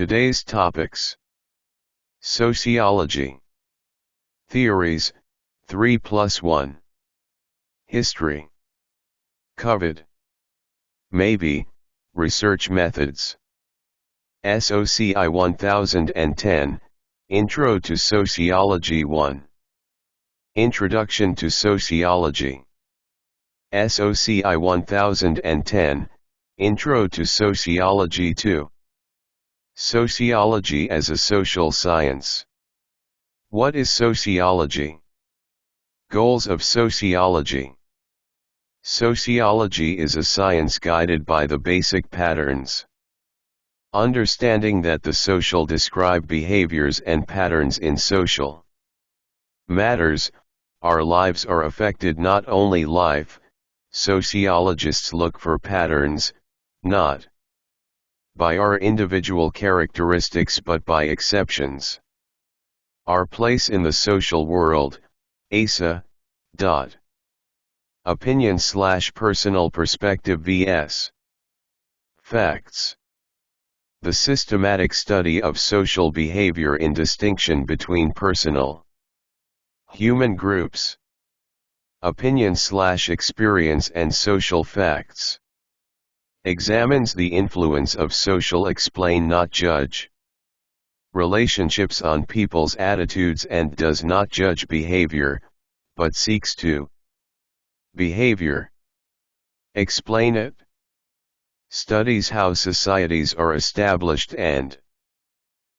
Today's topics: Sociology. Theories, 3+1. History. COVID. Maybe, research methods. SOCI 1010, Intro to Sociology 1. Introduction to Sociology. SOCI 1010, Intro to Sociology 2. Sociology as a social science. What is sociology? Goals of sociology. Sociology is a science guided by the basic patterns. Understanding that the social describe behaviors and patterns in social matters, our lives are affected. Not only life, sociologists look for patterns, not by our individual characteristics but by exceptions. Our place in the social world, ASA. Opinion/personal perspective vs. Facts. The systematic study of social behavior in distinction between personal human groups. Opinion/experience and social facts. Examines the influence of social explain not judge relationships on people's attitudes and does not judge behavior, but seeks to behavior explain it. Studies how societies are established and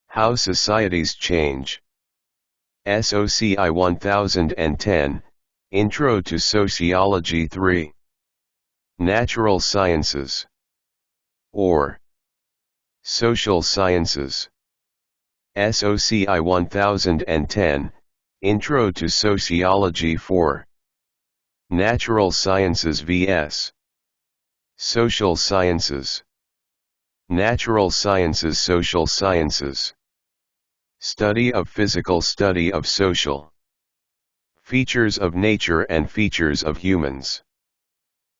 how societies change. SOCI 1010, Intro to Sociology 3. Natural Sciences or Social Sciences. SOCI 1010, Intro to Sociology 4. Natural Sciences vs. Social Sciences. Natural Sciences. Social Sciences. Study of physical, study of social features of nature and features of humans.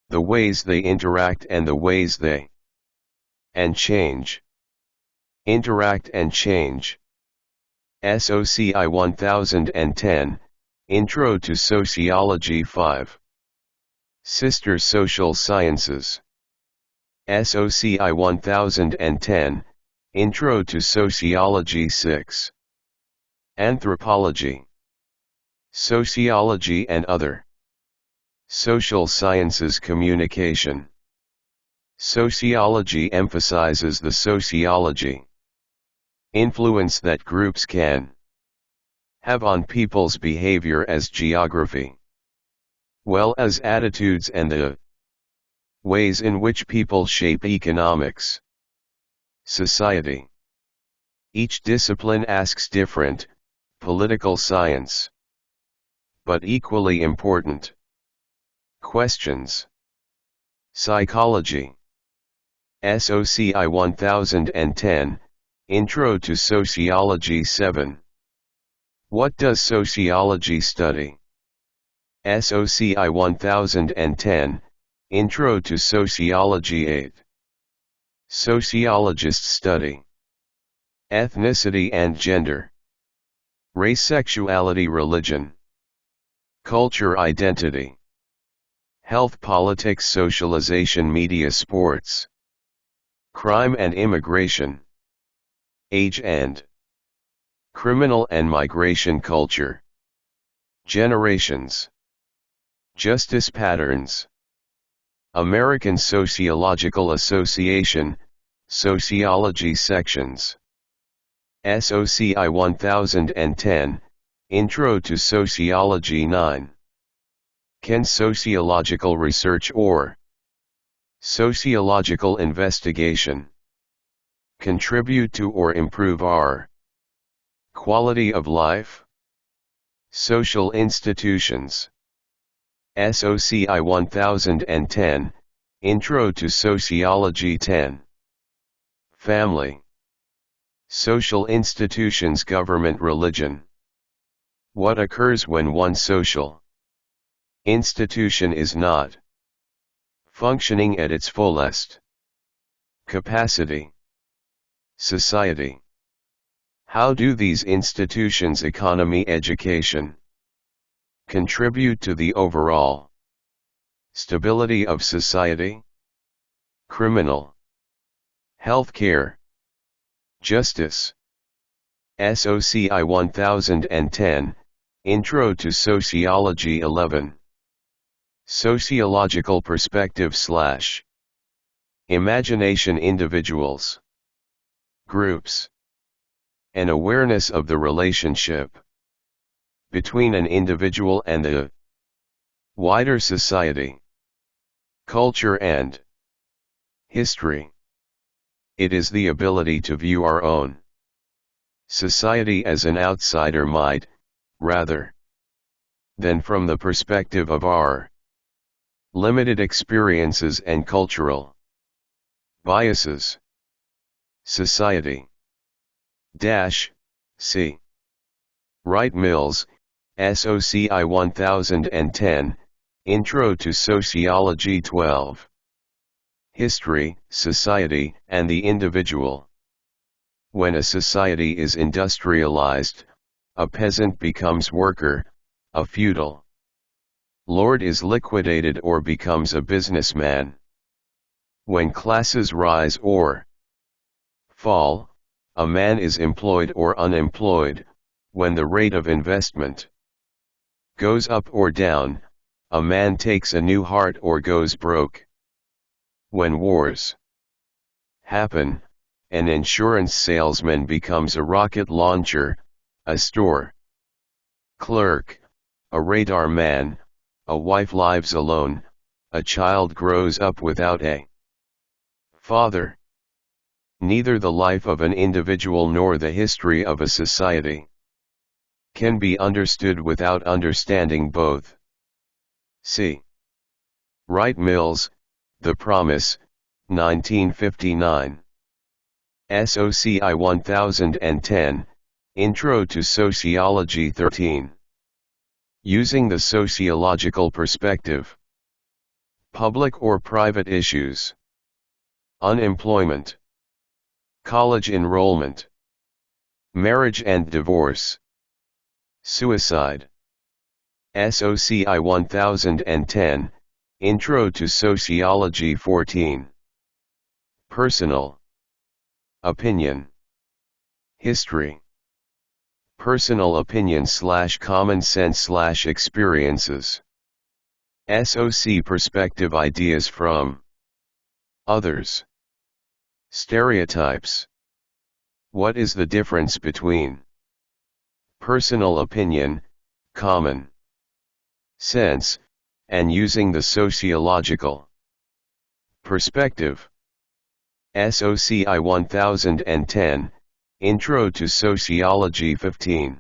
The ways they interact and the ways they and change. Interact and change. SOCI 1010, Intro to Sociology 5. Sister Social Sciences. SOCI 1010, Intro to Sociology 6. Anthropology. Sociology and other social sciences. Communication. Sociology emphasizes the sociology influence that groups can have on people's behavior as geography, well as attitudes and the ways in which people shape economics, society. Each discipline asks different, political science, but equally important questions. Psychology. SOCI 1010, Intro to Sociology 7. What does sociology study? SOCI 1010, Intro to Sociology 8. Sociologists study ethnicity and gender, race, sexuality, religion, culture, identity, health, politics, socialization, media, sports, crime and immigration, age and criminal and migration, culture, generations, justice, patterns. American Sociological Association, Sociology sections. SOCI 1010, Intro to Sociology 9. Can sociological research or sociological investigation contribute to or improve our quality of life? Social institutions. SOCI 1010, Intro to Sociology 10. Family. Social institutions, government, religion. What occurs when one social institution is not functioning at its fullest capacity? Society. How do these institutions, economy, education, contribute to the overall stability of society? Criminal, healthcare, justice. SOCI 1010, Intro to Sociology 11. Sociological perspective / imagination, individuals, groups, an awareness of the relationship between an individual and the wider society, culture and history. It is the ability to view our own society as an outsider might, rather than from the perspective of our limited experiences and cultural biases. Society. C. Wright Mills, SOCI 1010, Intro to Sociology 12. History, Society, and the Individual. When a society is industrialized, a peasant becomes worker, a feudal lord is liquidated or becomes a businessman. When classes rise or fall, a man is employed or unemployed. When the rate of investment goes up or down, a man takes a new heart or goes broke. When wars happen, an insurance salesman becomes a rocket launcher, a store clerk, a radar man, a wife lives alone, a child grows up without a father. Neither the life of an individual nor the history of a society can be understood without understanding both. C. Wright Mills, The Promise, 1959. SOCI 1010, Intro to Sociology 13. Using the sociological perspective. Public or private issues. Unemployment. College enrollment. Marriage and divorce. Suicide. SOCI 1010, Intro to Sociology 14. Personal opinion. History. Personal opinion / common sense / experiences. SOC perspective, ideas from others. Stereotypes. What is the difference between personal opinion, common sense, and using the sociological perspective? SOCI 1010, Intro to Sociology 15.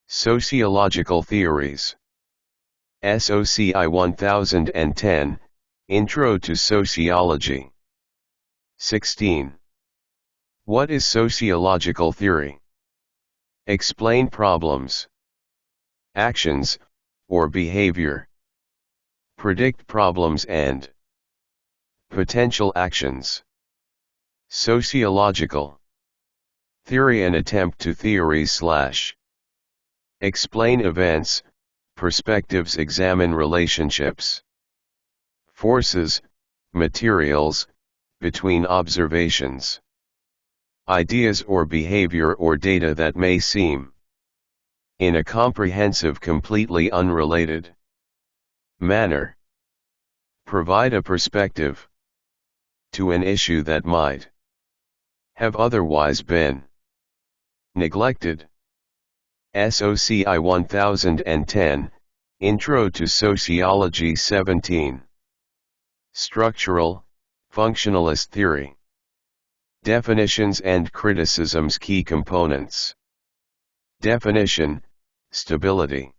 Sociological theories. SOCI 1010, Intro to Sociology 16. What is sociological theory? Explain problems, actions, or behavior. Predict problems and potential actions. Sociological theory, an attempt to theories / explain events, perspectives, examine relationships, forces, materials, between observations, ideas or behavior or data that may seem in a comprehensive, completely unrelated manner. Provide a perspective to an issue that might have otherwise been neglected. SOCI 1010, Intro to Sociology 17. Structural, functionalist theory. Definitions and criticisms, key components. Definition: stability.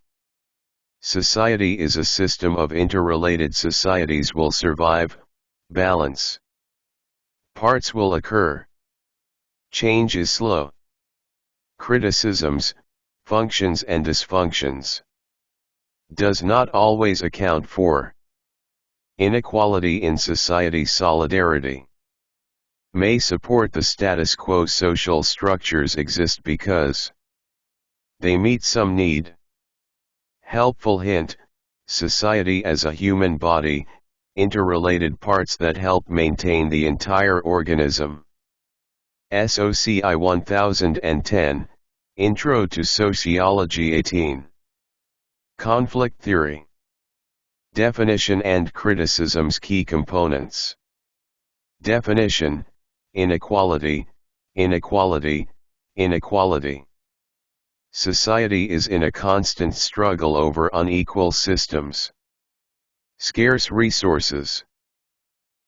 Society is a system of interrelated societies will survive, balance. Parts will occur. Change is slow. Criticisms, functions and dysfunctions. Does not always account for inequality in society, solidarity. may support the status quo. Social structures exist because they meet some need. Helpful hint: society as a human body, interrelated parts that help maintain the entire organism. SOCI 1010, Intro to Sociology 18. Conflict theory. Definition and criticisms. Key components. Definition: inequality, inequality, inequality. Society is in a constant struggle over unequal systems. Scarce resources.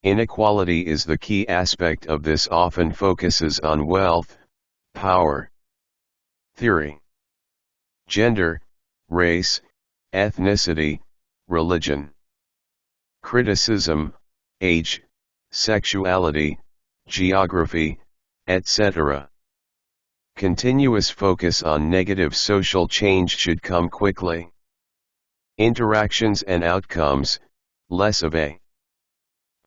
Inequality is the key aspect of this, often focuses on wealth, power. Theory. Gender, race, ethnicity, religion. Criticism: age, sexuality, geography, etc. Continuous focus on negative social change should come quickly. Interactions and outcomes, less of a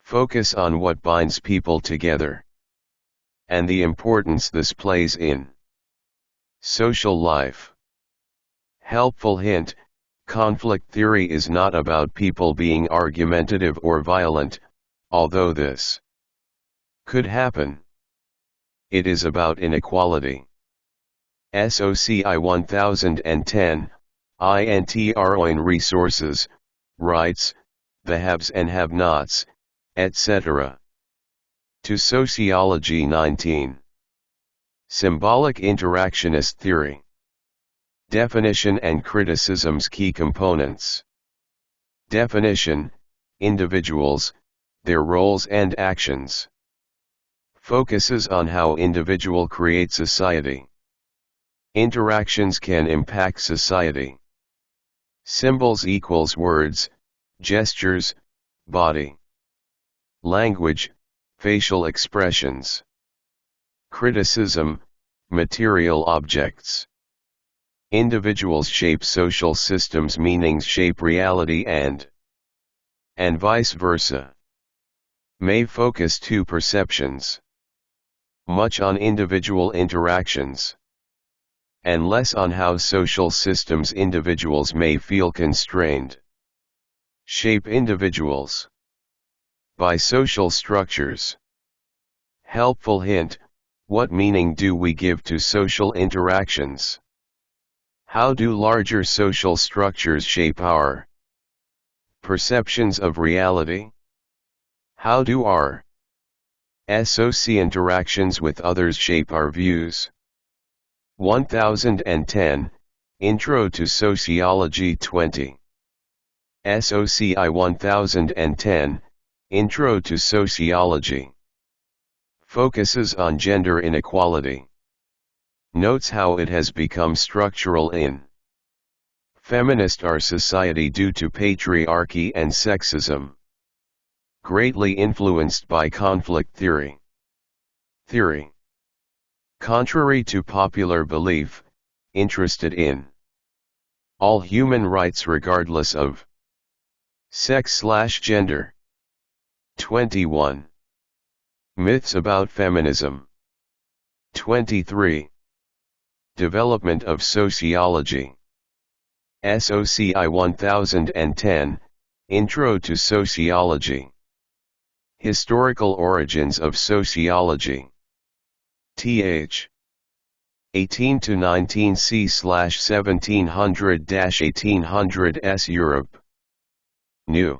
focus on what binds people together, and the importance this plays in social life. Helpful hint: conflict theory is not about people being argumentative or violent, although this could happen. It is about inequality. SOCI 1010, INTROIN resources, rights, the haves and have-nots, etc. To Sociology 19. Symbolic interactionist theory. Definition and criticisms. Key components. Definition: individuals, their roles and actions. Focuses on how individual create society. Interactions can impact society. Symbols equals words, gestures, body. Language, facial expressions. Criticism, material objects. Individuals shape social systems, meanings shape reality, and vice versa. May focus to perceptions. Much on individual interactions, and less on how social systems individuals may feel constrained. Shape individuals by social structures. Helpful hint: what meaning do we give to social interactions? How do larger social structures shape our perceptions of reality? How do our SOC interactions with others shape our views? 1010, Intro to Sociology 20. SOCI 1010, Intro to Sociology. Focuses on gender inequality. Notes how it has become structural in feminist our society due to patriarchy and sexism. Greatly influenced by conflict theory. Theory. Contrary to popular belief, interested in all human rights regardless of sex/gender. 21. Myths about feminism. 23. Development of sociology. SOCI 1010, Intro to Sociology. Historical origins of sociology. Th. 18 to 19 c/1700-1800 s Europe. New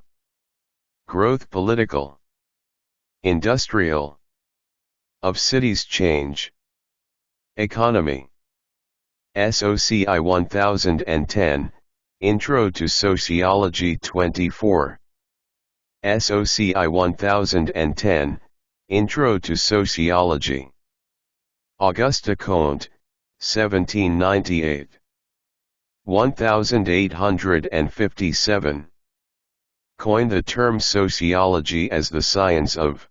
growth, political, industrial, of cities change, economy. SOCI 1010, Intro to Sociology 24. SOCI 1010, Intro to Sociology. Auguste Comte, 1798. 1857. Coined the term sociology as the science of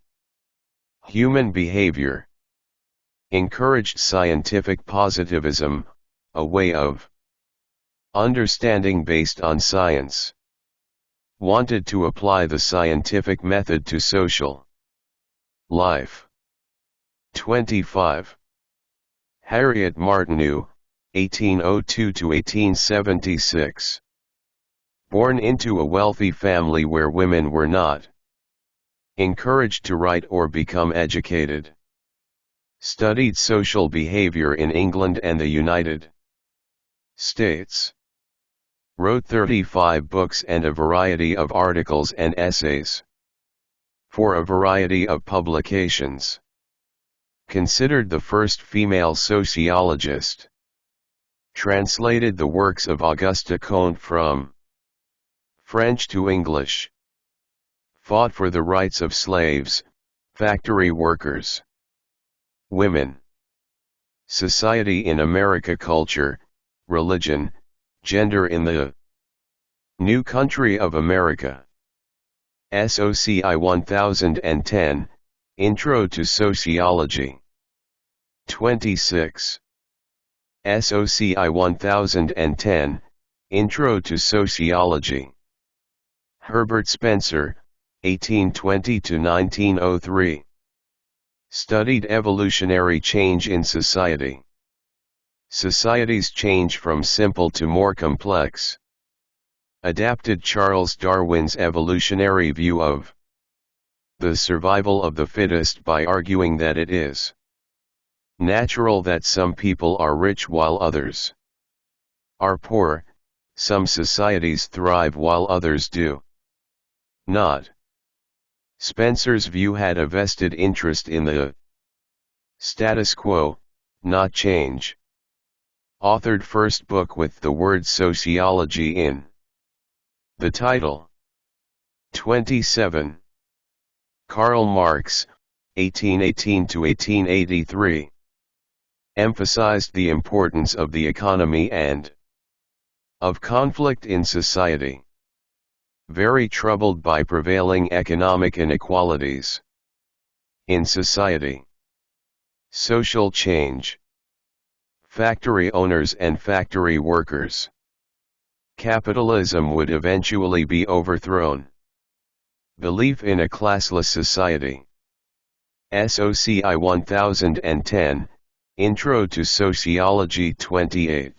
human behavior. Encouraged scientific positivism, a way of understanding based on science. Wanted to apply the scientific method to social life. 25. Harriet Martineau, 1802–1876. Born into a wealthy family where women were not encouraged to write or become educated. Studied social behavior in England and the United States. Wrote 35 books and a variety of articles and essays for a variety of publications. Considered the first female sociologist. Translated the works of Auguste Comte from French to English. Fought for the rights of slaves, factory workers, women, society in America, culture, religion, gender in the new country of America. SOCI 1010, Intro to Sociology. 26. SOCI 1010, Intro to Sociology. Herbert Spencer, 1820–1903. Studied evolutionary change in society. Societies change from simple to more complex. Adapted Charles Darwin's evolutionary view of the survival of the fittest by arguing that it is natural that some people are rich while others are poor, some societies thrive while others do not. Spencer's view had a vested interest in the status quo, not change. Authored first book with the word sociology in the title. 27. Karl Marx, 1818–1883. Emphasized the importance of the economy and of conflict in society. Very troubled by prevailing economic inequalities in society. Social change. Factory owners and factory workers. Capitalism would eventually be overthrown. Belief in a classless society. SOCI 1010, Intro to Sociology. 28.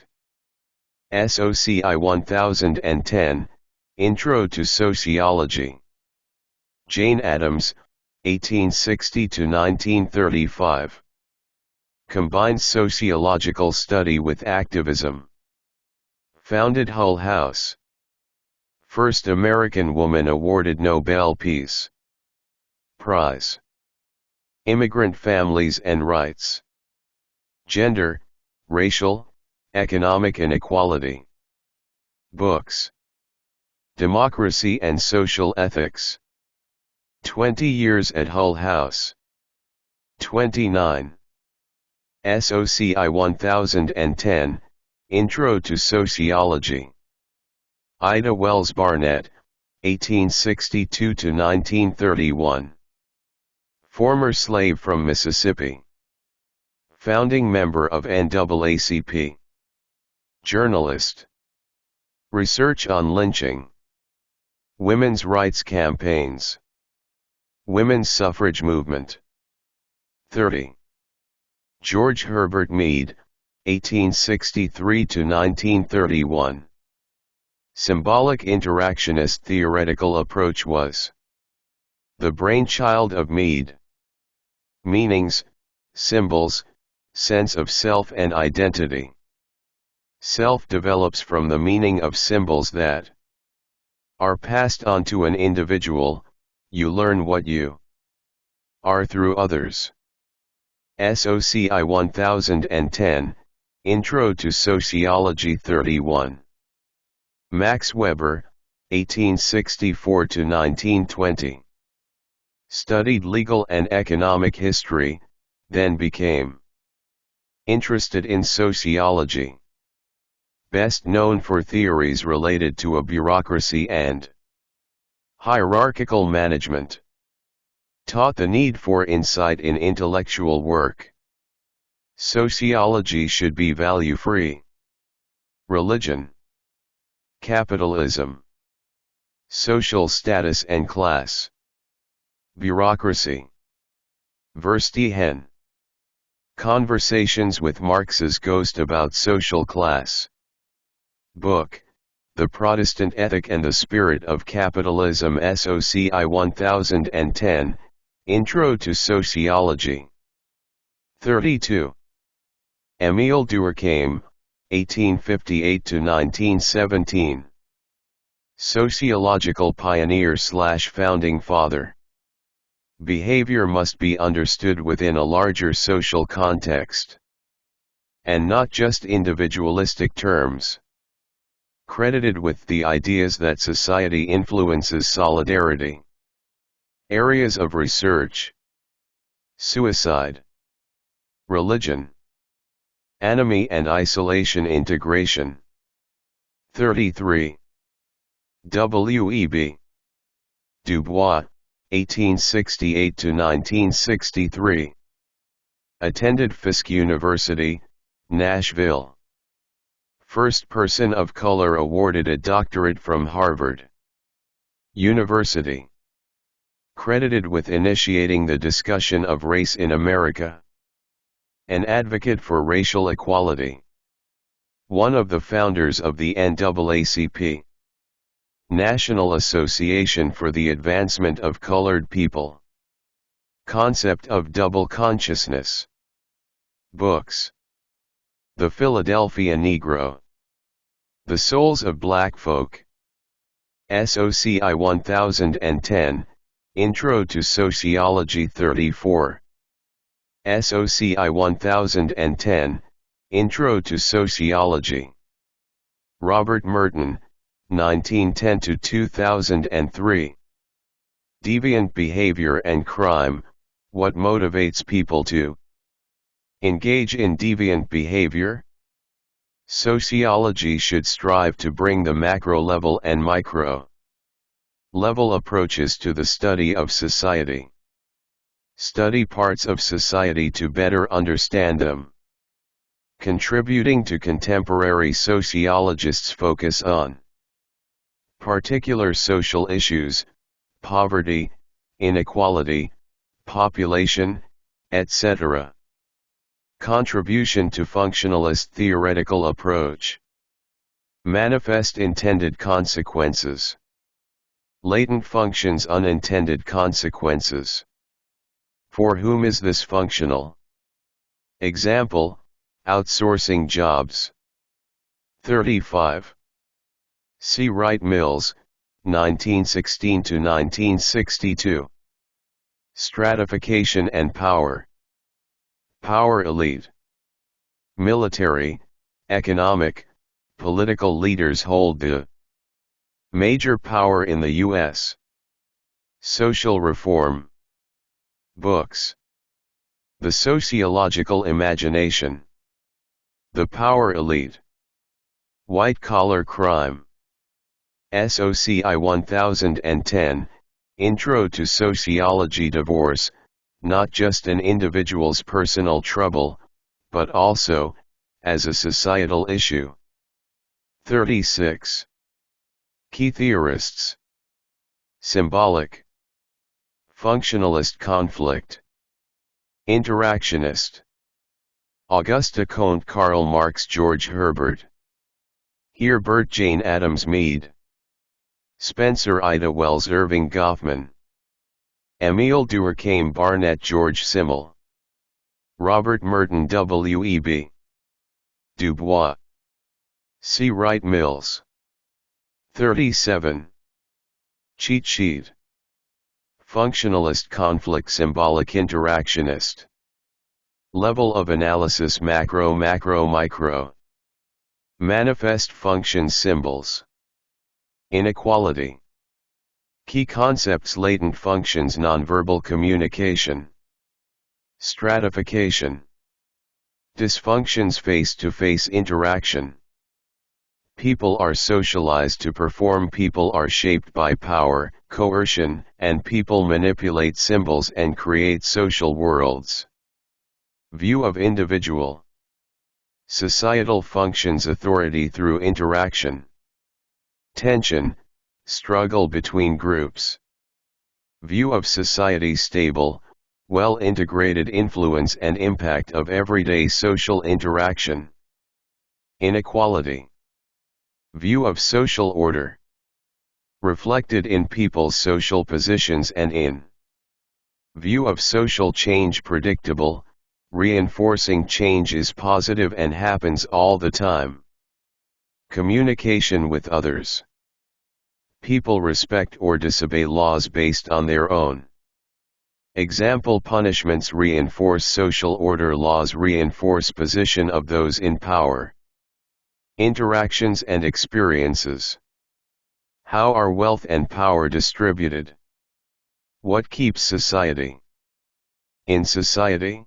SOCI 1010, Intro to Sociology. Jane Addams, 1860–1935. Combines sociological study with activism. Founded Hull House. First American woman awarded Nobel Peace Prize. Immigrant families and rights. Gender, racial, economic inequality. Books. Democracy and Social Ethics. 20 Years at Hull House. 29. SOCI 1010, Intro to Sociology. Ida Wells Barnett, 1862–1931. Former slave from Mississippi. Founding member of NAACP. Journalist. Research on lynching. Women's rights campaigns. Women's suffrage movement. 30. George Herbert Mead, 1863–1931. Symbolic interactionist theoretical approach was the brainchild of Mead. Meanings, symbols, sense of self and identity. Self develops from the meaning of symbols that are passed on to an individual. You learn what you are through others. SOCI 1010, Intro to Sociology. 31. Max Weber, 1864–1920. Studied legal and economic history, then became interested in sociology. Best known for theories related to a bureaucracy and hierarchical management. Taught the need for insight in intellectual work. Sociology should be value-free. Religion. Capitalism. Social status and class. Bureaucracy. Verstehen. Conversations with Marx's Ghost About Social Class. Book, The Protestant Ethic and the Spirit of Capitalism, SOCI 1010, Intro to Sociology. 32. Émile Durkheim, 1858–1917. Sociological pioneer/founding father. Behavior must be understood within a larger social context, and not just individualistic terms. Credited with the ideas that society influences solidarity. Areas of research: suicide, religion, anomie and isolation integration. 33. W.E.B. Du Bois, 1868–1963. Attended Fisk University, Nashville. First person of color awarded a doctorate from Harvard University. Credited with initiating the discussion of race in America. An advocate for racial equality. One of the founders of the NAACP, National Association for the Advancement of Colored People. Concept of double consciousness. Books: The Philadelphia Negro, The Souls of Black Folk. SOCI 1010, Intro to Sociology. 34. SOCI 1010, Intro to Sociology. Robert Merton, 1910–2003. Deviant Behavior and Crime: What Motivates People to Engage in Deviant Behavior? Sociology should strive to bring the macro-level and micro-level approaches to the study of society. Study parts of society to better understand them. Contributing to contemporary sociologists' focus on particular social issues: poverty, inequality, population, etc. Contribution to functionalist theoretical approach. Manifest intended consequences. Latent functions, unintended consequences. For whom is this functional? Example: outsourcing jobs. 35. C. Wright Mills, 1916–1962. Stratification and Power. Power elite. Military, economic, political leaders hold the major power in the U.S. Social reform. Books: The Sociological Imagination. The Power Elite. White-Collar Crime. SOCI 1010, Intro to Sociology. Divorce, not just an individual's personal trouble, but also, as a societal issue. 36. Key theorists. Symbolic. Functionalist conflict. Interactionist. Auguste Comte, Karl Marx, George Herbert. Herbert, Jane Addams Mead. Spencer, Ida Wells, Irving Goffman. Émile Durkheim, Barnett, George Simmel. Robert Merton, W.E.B. Du Bois. C. Wright Mills. 37. Cheat sheet. Functionalist conflict, symbolic, interactionist. Level of analysis: macro, micro. Manifest functions, symbols. Inequality. Key concepts: latent functions, nonverbal communication. Stratification. Dysfunctions: face-to-face interaction. People are socialized to perform. People are shaped by power, coercion, and people manipulate symbols and create social worlds. View of individual. Societal functions: authority through interaction. Tension, struggle between groups. View of society: stable, well-integrated influence and impact of everyday social interaction. Inequality. View of social order. Reflected in people's social positions and in view of social change predictable, reinforcing change is positive and happens all the time. Communication with others. People respect or disobey laws based on their own. Example: punishments reinforce social order, laws reinforce position of those in power. Interactions and experiences. How are wealth and power distributed? What keeps society in society?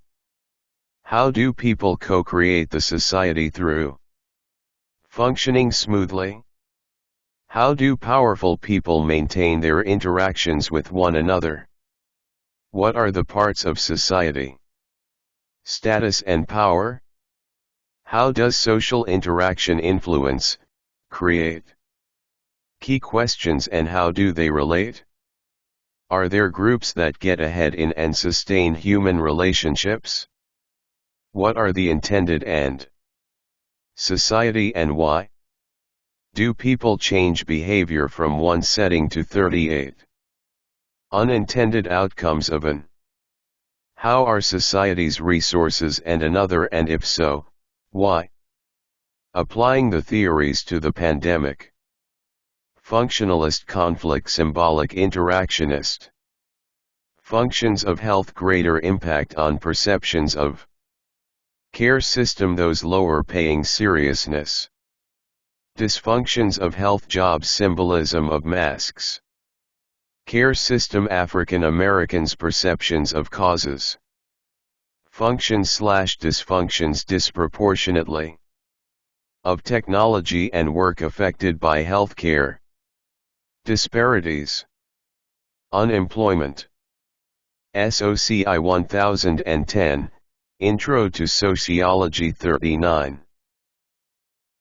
How do people co-create the society through functioning smoothly? How do powerful people maintain their interactions with one another? What are the parts of society? Status and power? How does social interaction influence, create? Key questions: and how do they relate? Are there groups that get ahead in and sustain human relationships? What are the intended and society and why? Do people change behavior from one setting to 38? Unintended outcomes of an. How are society's resources and another, and if so, why? Applying the theories to the pandemic. Functionalist conflict, symbolic interactionist. Functions of health, greater impact on perceptions of care system, those lower paying, seriousness. Dysfunctions of health, jobs, symbolism of masks. Care system, African Americans' perceptions of causes. Functions/dysfunctions disproportionately. Of technology and work affected by healthcare. Disparities. Unemployment. SOCI 1010, Intro to Sociology 39.